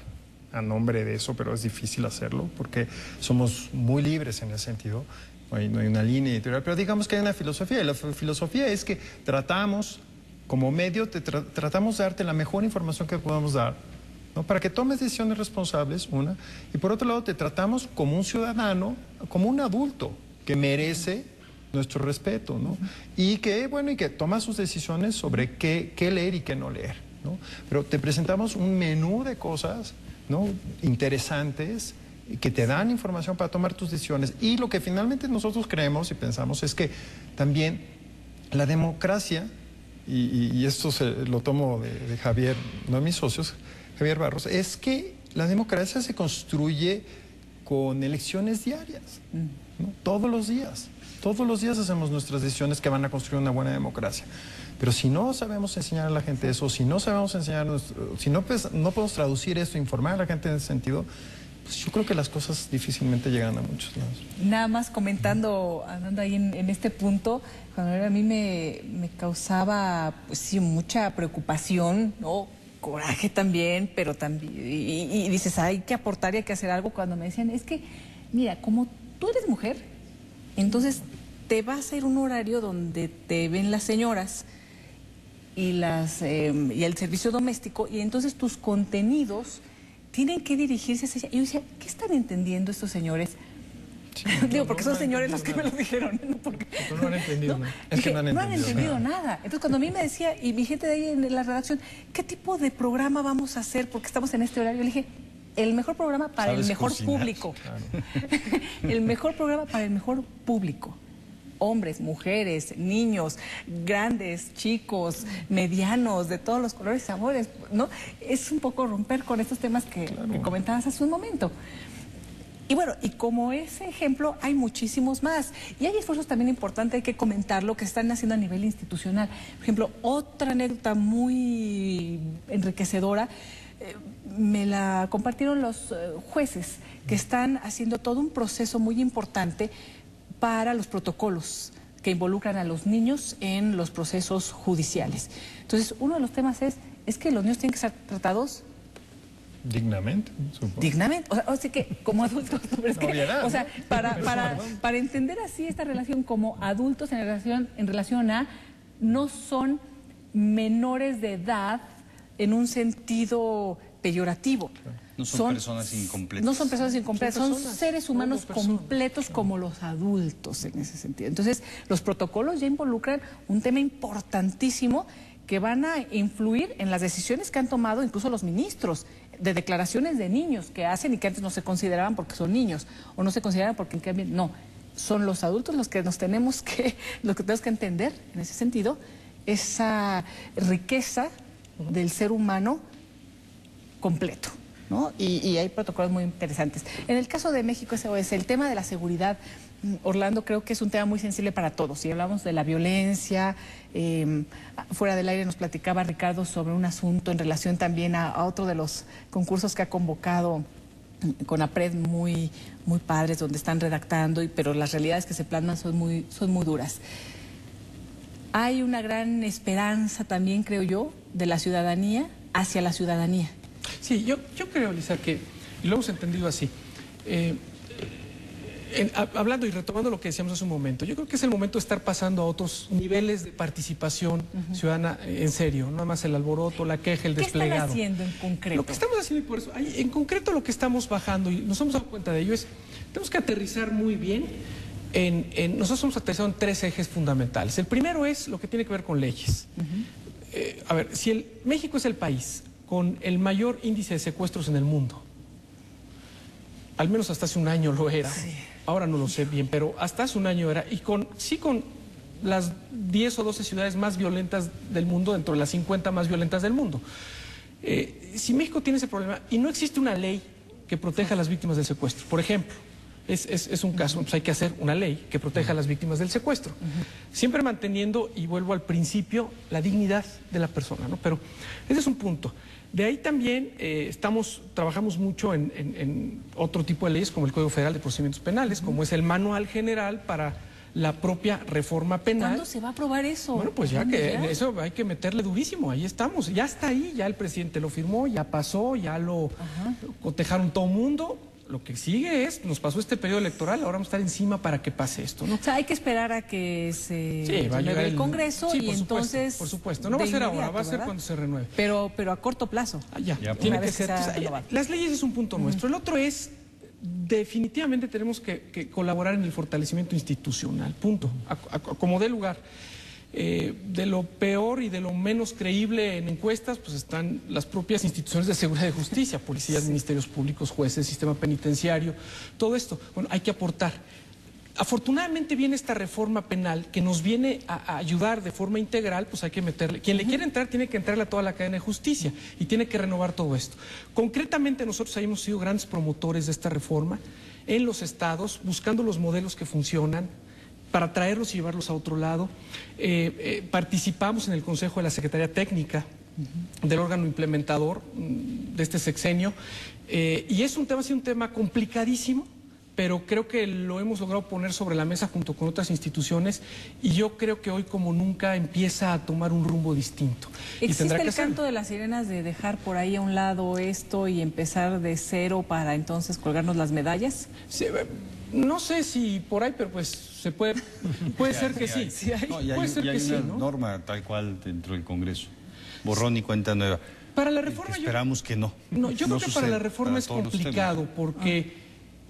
a nombre de eso, pero es difícil hacerlo porque somos muy libres en ese sentido, no hay una línea editorial, pero digamos que hay una filosofía, y la filosofía es que tratamos, como medio, tratamos de darte la mejor información que podamos dar, ¿no? Para que tomes decisiones responsables, una, y por otro lado te tratamos como un ciudadano, como un adulto que merece nuestro respeto, ¿no? Y que toma sus decisiones sobre qué leer y qué no leer, ¿no? Pero te presentamos un menú de cosas, ¿no? Interesantes, que te dan información para tomar tus decisiones. Y lo que finalmente nosotros creemos y pensamos es que también la democracia, y esto lo tomo de Javier, uno de mis socios, Javier Barros, es que la democracia se construye con elecciones diarias, ¿no? Todos los días hacemos nuestras decisiones que van a construir una buena democracia. Pero si no sabemos enseñar a la gente eso, si no sabemos enseñar, si no podemos traducir esto, informar a la gente en ese sentido, pues yo creo que las cosas difícilmente llegan a muchos lados. Nada más comentando, andando ahí en este punto, cuando a mí me causaba, pues sí, mucha preocupación, ¿no? Coraje también, pero también, y dices, hay que aportar y hay que hacer algo, cuando me decían, es que, mira, como tú eres mujer, entonces te vas a ir a un horario donde te ven las señoras y el servicio doméstico, y entonces tus contenidos tienen que dirigirse hacia... Y yo decía, ¿qué están entendiendo estos señores? Sí, Digo, porque son señores los que me lo dijeron. ¿No? Porque, no han entendido nada. Es que no han entendido nada. Entonces, cuando a mí me decía, y mi gente de ahí en la redacción, ¿qué tipo de programa vamos a hacer? Porque estamos en este horario. Le dije, el mejor programa para el mejor público. Claro. El mejor programa para el mejor público. Hombres, mujeres, niños, grandes, chicos, medianos, de todos los colores y sabores, ¿no? Es un poco romper con estos temas que comentabas hace un momento. Y bueno, y como ese ejemplo hay muchísimos más. Y hay esfuerzos también importantes, hay que comentarlo, que están haciendo a nivel institucional. Por ejemplo, otra anécdota muy enriquecedora, me la compartieron los jueces, que están haciendo todo un proceso muy importante para los protocolos que involucran a los niños en los procesos judiciales. Entonces, uno de los temas es que los niños tienen que ser tratados dignamente, supongo. Dignamente, o sea que como adultos, es que, o sea, para entender así esta relación como adultos en relación a, no son menores de edad en un sentido peyorativo. No son personas incompletas. No son personas incompletas, son seres humanos completos como los adultos en ese sentido. Entonces, los protocolos ya involucran un tema importantísimo que van a influir en las decisiones que han tomado incluso los ministros, de declaraciones de niños que hacen y que antes no se consideraban porque son niños, o no se consideraban porque en cambio, no, son los adultos los que tenemos que entender en ese sentido, esa riqueza del ser humano completo, ¿no? Y hay protocolos muy interesantes. En el caso de México SOS, el tema de la seguridad, Orlando, creo que es un tema muy sensible para todos. Si hablamos de la violencia, fuera del aire nos platicaba Ricardo sobre un asunto en relación también a otro de los concursos que ha convocado CONAPRED, muy padres, donde están redactando, pero las realidades que se plasman son muy duras. Hay una gran esperanza también, creo yo, de la ciudadanía hacia la ciudadanía. Sí, yo creo, Lisa, que, y lo hemos entendido así, hablando y retomando lo que decíamos hace un momento, yo creo que es el momento de estar pasando a otros niveles de participación ciudadana en serio, no nada más el alboroto, la queja, el desplegado. ¿Qué están haciendo en concreto? Lo que estamos haciendo, y por eso, en concreto lo que estamos bajando, y nos hemos dado cuenta de ello, es tenemos que aterrizar muy bien nosotros hemos aterrizado en 3 ejes fundamentales. El primero es lo que tiene que ver con leyes. A ver, si México es el país con el mayor índice de secuestros en el mundo, al menos hasta hace un año lo era, ahora no lo sé bien, pero hasta hace un año era, y con las 10 o 12 ciudades más violentas del mundo, dentro de las 50 más violentas del mundo. Si México tiene ese problema y no existe una ley que proteja a las víctimas del secuestro, por ejemplo, es un caso, pues hay que hacer una ley que proteja a las víctimas del secuestro, siempre manteniendo, y vuelvo al principio, la dignidad de la persona, ¿no? Pero ese es un punto. De ahí también trabajamos mucho en otro tipo de leyes, como el Código Federal de Procedimientos Penales, como es el Manual General para la propia reforma penal. ¿Cuándo se va a aprobar eso? Bueno, pues ya que en eso hay que meterle durísimo, ahí estamos, ya está ahí, ya el presidente lo firmó, ya pasó, ya lo cotejaron todo mundo. Lo que sigue nos pasó este periodo electoral, ahora vamos a estar encima para que pase esto, ¿no? O sea, hay que esperar a que se renueve el Congreso y entonces... Por supuesto, no va a ser ahora, va a ser cuando se renueve. Pero a corto plazo. Ya tiene que ser. Las leyes es un punto nuestro. El otro es, definitivamente tenemos que colaborar en el fortalecimiento institucional, punto, como dé lugar. De lo peor y de lo menos creíble en encuestas, pues están las propias instituciones de seguridad y justicia, policías, ministerios públicos, jueces, sistema penitenciario, todo esto. Bueno, hay que aportar. Afortunadamente viene esta reforma penal que nos viene a ayudar de forma integral, pues hay que meterle. Quien le quiere entrar tiene que entrarle a toda la cadena de justicia y tiene que renovar todo esto. Concretamente nosotros hemos sido grandes promotores de esta reforma en los estados, buscando los modelos que funcionan, para traerlos y llevarlos a otro lado. Participamos en el Consejo de la Secretaría Técnica del órgano implementador de este sexenio, y es un tema, sí, un tema complicadísimo, pero creo que lo hemos logrado poner sobre la mesa junto con otras instituciones, y yo creo que hoy como nunca empieza a tomar un rumbo distinto. ¿Existe el canto de las sirenas de dejar por ahí a un lado esto y empezar de cero para entonces colgarnos las medallas? Sí, no sé si por ahí, pero pues se puede ser que sí. Puede ser que sí, ¿no? Norma tal cual dentro del Congreso. Borrón y cuenta nueva. Para la reforma esperamos que no. No, yo creo que para la reforma es complicado porque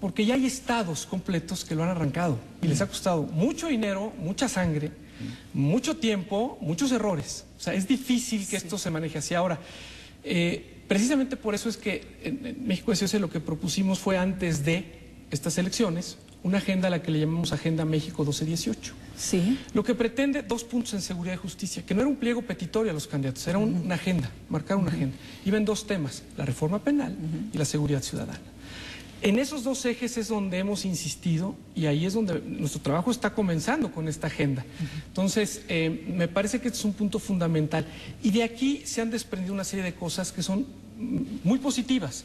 porque ya hay estados completos que lo han arrancado y les ha costado mucho dinero, mucha sangre, mucho tiempo, muchos errores. O sea, es difícil que esto se maneje así. Ahora, precisamente por eso es que en México SOS lo que propusimos fue antes de estas elecciones una agenda a la que le llamamos Agenda México 1218. Sí. Lo que pretende 2 puntos en seguridad y justicia, que no era un pliego petitorio a los candidatos, era una agenda, marcar una agenda. Iban 2 temas, la reforma penal y la seguridad ciudadana. En esos 2 ejes es donde hemos insistido y ahí es donde nuestro trabajo está comenzando con esta agenda. Entonces, me parece que este es un punto fundamental. Y de aquí se han desprendido una serie de cosas que son muy positivas.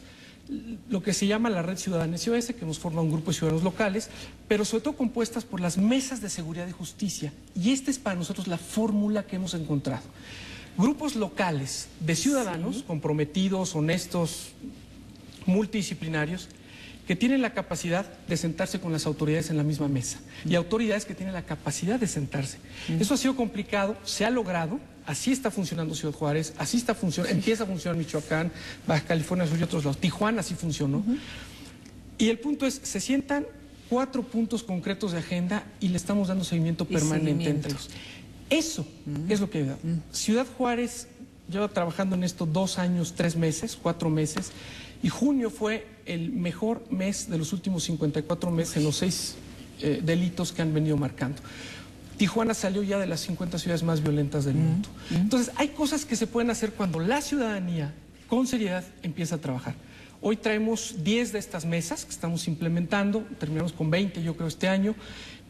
Lo que se llama la Red Ciudadana SOS, que nos forma un grupo de ciudadanos locales, pero sobre todo compuestas por las mesas de seguridad y justicia. Y esta es para nosotros la fórmula que hemos encontrado. Grupos locales de ciudadanos comprometidos, honestos, multidisciplinarios, que tienen la capacidad de sentarse con las autoridades en la misma mesa y autoridades que tienen la capacidad de sentarse. Eso ha sido complicado, se ha logrado, así está funcionando Ciudad Juárez, así está empieza a funcionar Michoacán, Baja California Sur y otros lados. Tijuana así funcionó. Y el punto es, se sientan 4 puntos concretos de agenda y le estamos dando seguimiento permanente entre ellos. Eso es lo que ayuda. Ciudad Juárez lleva trabajando en esto 2 años, 3 meses, 4 meses. Y junio fue el mejor mes de los últimos 54 meses en los 6 delitos que han venido marcando. Tijuana salió ya de las 50 ciudades más violentas del mundo. Entonces, hay cosas que se pueden hacer cuando la ciudadanía, con seriedad, empieza a trabajar. Hoy traemos 10 de estas mesas que estamos implementando, terminamos con 20 yo creo este año,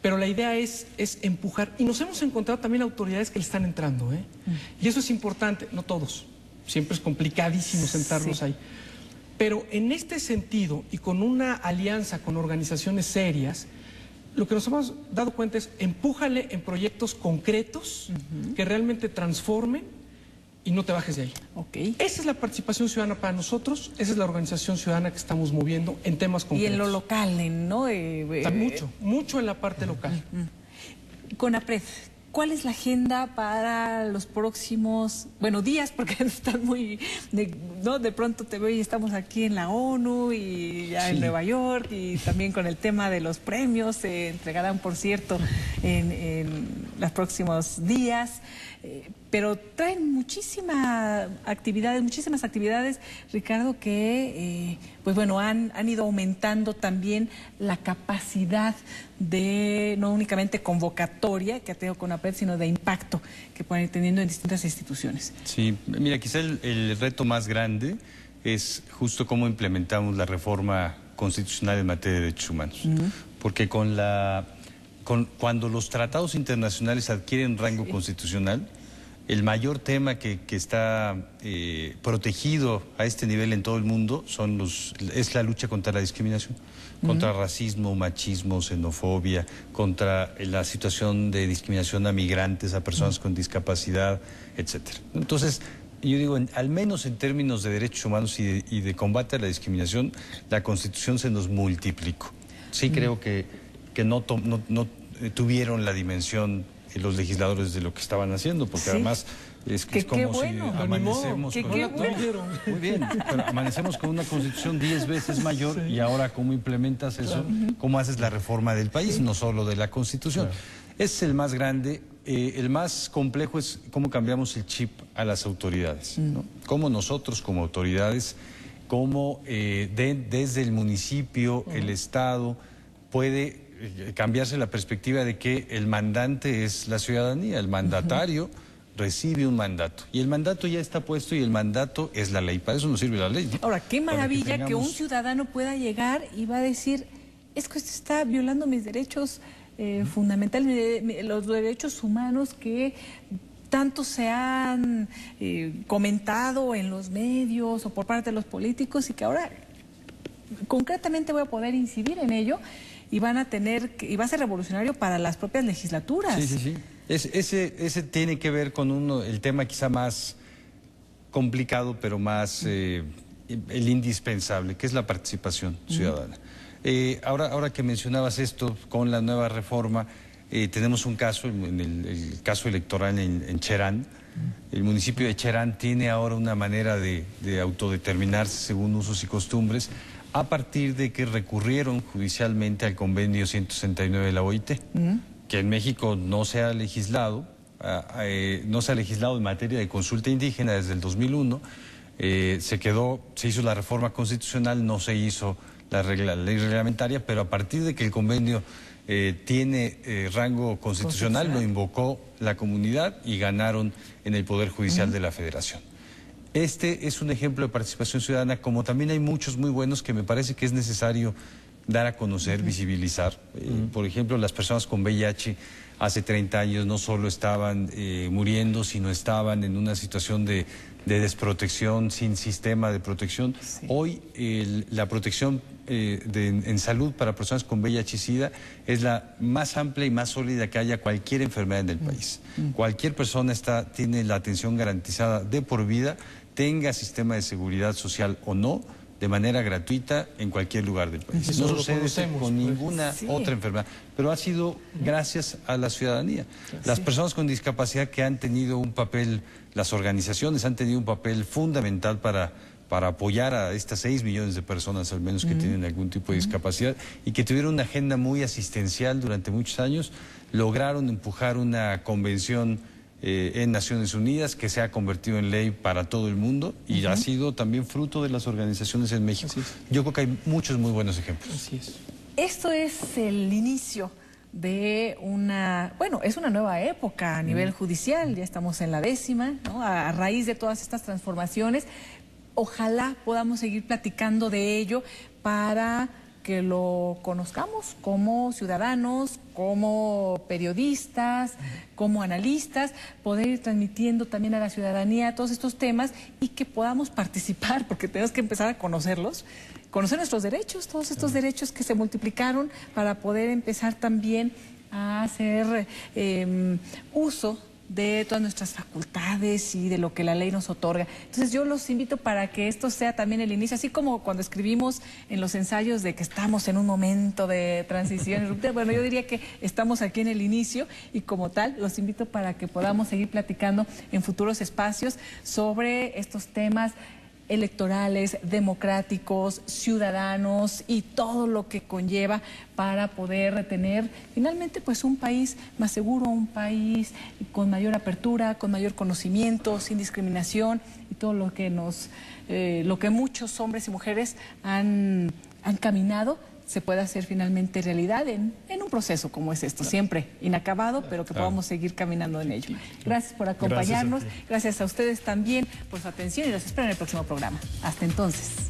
pero la idea es empujar. Y nos hemos encontrado también autoridades que le están entrando, y eso es importante, no todos, siempre es complicadísimo sentarlos ahí. Pero en este sentido y con una alianza con organizaciones serias, lo que nos hemos dado cuenta es empújale en proyectos concretos que realmente transformen y no te bajes de ahí. Esa es la participación ciudadana para nosotros, esa es la organización ciudadana que estamos moviendo en temas concretos. Y en lo local, ¿no? Mucho en la parte local. CONAPRED, ¿cuál es la agenda para los próximos, días? Porque están muy, ¿no? De pronto te veo y estamos aquí en la ONU y ya en Nueva York y también con el tema de los premios, se entregarán, por cierto, en los próximos días. Pero traen muchísimas actividades, Ricardo, que han ido aumentando también la capacidad de, no únicamente convocatoria que ha tenido CONAPRED, sino de impacto que pueden ir teniendo en distintas instituciones. Sí, mira, quizá el reto más grande es justo cómo implementamos la reforma constitucional en materia de derechos humanos. Porque cuando los tratados internacionales adquieren rango constitucional, el mayor tema que está protegido a este nivel en todo el mundo es la lucha contra la discriminación, contra racismo, machismo, xenofobia, contra la situación de discriminación a migrantes, a personas con discapacidad, etcétera. Entonces, yo digo, al menos en términos de derechos humanos y de combate a la discriminación, la Constitución se nos multiplicó. Sí creo que no tuvieron la dimensión los legisladores de lo que estaban haciendo, porque además es como si amanecemos muy bien, pero amanecemos con una constitución 10 veces mayor y ahora cómo implementas eso, cómo haces la reforma del país, no solo de la constitución. Ese es el más grande. El más complejo es cómo cambiamos el chip a las autoridades, ¿no? Cómo nosotros como autoridades, cómo desde el municipio, el Estado puede cambiarse la perspectiva de que el mandante es la ciudadanía, el mandatario recibe un mandato y el mandato ya está puesto y el mandato es la ley, para eso nos sirve la ley, ¿no? Ahora, qué maravilla que un ciudadano pueda llegar y va a decir, es que usted está violando mis derechos fundamentales, los derechos humanos que tanto se han comentado en los medios o por parte de los políticos y que ahora concretamente voy a poder incidir en ello. Y va a ser revolucionario para las propias legislaturas. Sí. Ese tiene que ver con el tema quizá más complicado, pero más el indispensable, que es la participación ciudadana. Ahora que mencionabas esto, con la nueva reforma, tenemos un caso, el caso electoral en Cherán. El municipio de Cherán tiene ahora una manera de autodeterminarse según usos y costumbres. a partir de que recurrieron judicialmente al convenio 169 de la OIT, que en México no se ha legislado, en materia de consulta indígena desde el 2001. Se hizo la reforma constitucional, no se hizo la ley reglamentaria, pero a partir de que el convenio tiene rango constitucional, lo invocó la comunidad y ganaron en el Poder Judicial de la Federación. Este es un ejemplo de participación ciudadana, como también hay muchos muy buenos que me parece que es necesario dar a conocer, visibilizar. Por ejemplo, las personas con VIH hace 30 años no solo estaban muriendo, sino estaban en una situación de desprotección, sin sistema de protección. Sí. Hoy la protección en salud para personas con VIH y SIDA es la más amplia y más sólida que haya cualquier enfermedad en el país. Cualquier persona tiene la atención garantizada de por vida, tenga sistema de seguridad social o no, de manera gratuita en cualquier lugar del país. No sucede con ninguna otra enfermedad, pero ha sido gracias a la ciudadanía. Las personas con discapacidad que han tenido un papel, las organizaciones han tenido un papel fundamental para apoyar a estas 6 millones de personas al menos que tienen algún tipo de discapacidad y que tuvieron una agenda muy asistencial durante muchos años, lograron empujar una convención en Naciones Unidas que se ha convertido en ley para todo el mundo y ha sido también fruto de las organizaciones en México. Yo creo que hay muchos muy buenos ejemplos. Así es. Esto es el inicio de es una nueva época a nivel judicial, ya estamos en la 10ª, ¿no? A raíz de todas estas transformaciones. Ojalá podamos seguir platicando de ello para que lo conozcamos como ciudadanos, como periodistas, como analistas, poder ir transmitiendo también a la ciudadanía todos estos temas y que podamos participar, porque tenemos que empezar a conocerlos, conocer nuestros derechos, todos estos derechos que se multiplicaron para poder empezar también a hacer uso de todas nuestras facultades y de lo que la ley nos otorga. Entonces yo los invito para que esto sea también el inicio, así como cuando escribimos en los ensayos de que estamos en un momento de transición. Bueno, yo diría que estamos aquí en el inicio y como tal los invito para que podamos seguir platicando en futuros espacios sobre estos temas electorales, democráticos, ciudadanos y todo lo que conlleva para poder tener finalmente pues un país más seguro, un país con mayor apertura, con mayor conocimiento, sin discriminación y todo lo que lo que muchos hombres y mujeres han caminado se pueda hacer finalmente realidad en un proceso como es esto, siempre inacabado, pero que podamos seguir caminando en ello. Gracias por acompañarnos, gracias a ustedes también por su atención y los espero en el próximo programa. Hasta entonces.